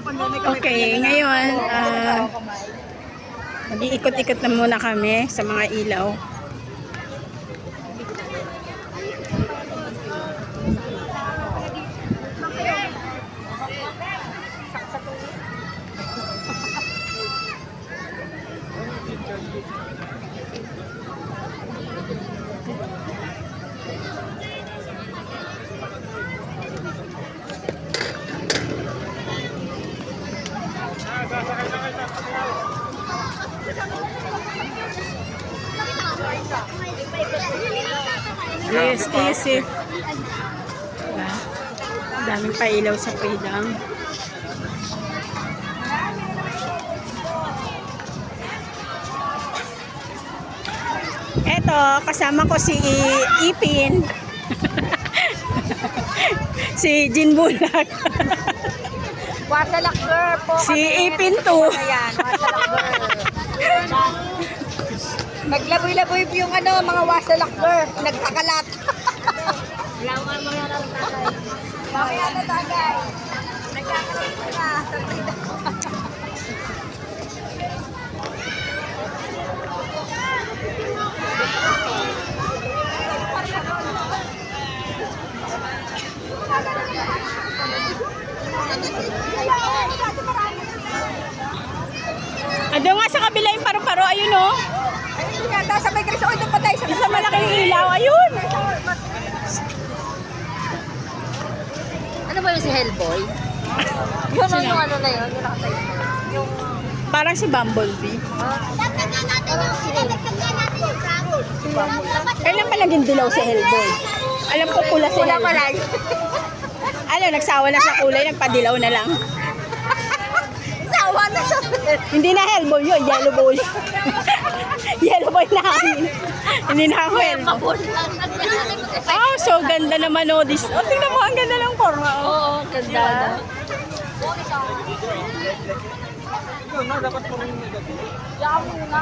Okay, ngayon, mag-iikot-ikot na muna kami sa mga ilaw. Yes, easy. Diba? Daming pailaw sa Freedom. Eto, kasama ko si Ipin. Si Jin Bulag. Wasalak girl po. Si Ipin to. Ayan, wasalak girl. Naglaboy-laboy yung mga wasalak girl. Nagkakalat. Wala nga mga natatagay. Mamaya natatagay. Nagkakalat na. Ando nga sa kabila yung paru-paro, ayun o. Tapos sabay ka rin sa doon pa tayo sa Isa malaking ilaw, ayun. Ano ba yun si Hellboy? Yun Sino? yung ano na yun, yung nakatayo. Yung... Parang si Bumblebee. Kailan pa naging dilaw si Hellboy? Alam ko pula si Wala pa Hellboy. lang. Ano, nagsawa na sa kulay, nagpadilaw na lang. Sawa na sa... Hindi na Hellboy yun, Yellow Boy. Yellow Boy na kami. Hindi na ako Hellboy. Oh, so ganda naman oh. This. Oh, tingnan mo, ang ganda ng forma. Oh. Oo, ganda.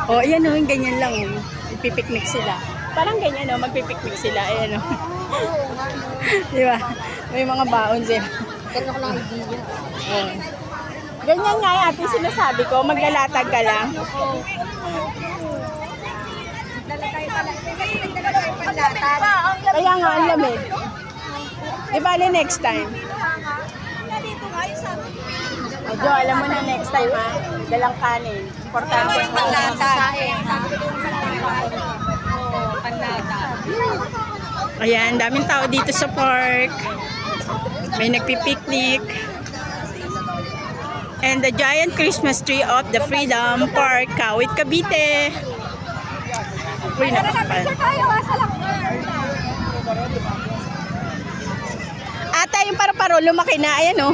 Oh, ayan oh, yung ganyan lang oh. Ipipiknik sila. Parang ganyan oh, magpipiknik sila. Ayan oh. Di ba? May mga baon sila. Ganun ko lang idea. Oh. Ganyan nga yung ating sinasabi ko, maglalatag ka lang. Dala tayo pala. Dala tayo panlatan. Kaya nga, ang lamig. Di bali next time. Dito nga yung sabi. Jo, alam mo na next time ha, dalang kanin. Importante mo. Panlatan. Ayan, daming tao dito sa park. May nagpipiknik. And the giant Christmas tree of the Freedom Park, Kawit, Cavite. Uy, nakapal. Ata, yung paru-paro, lumaki na. Ayan, oh.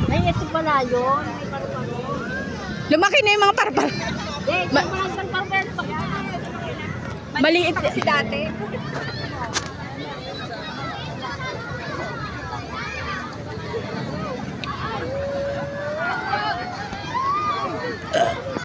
Ay, ito pala yun. Lumaki na yung mga paru-paro. Maliit. Si dati.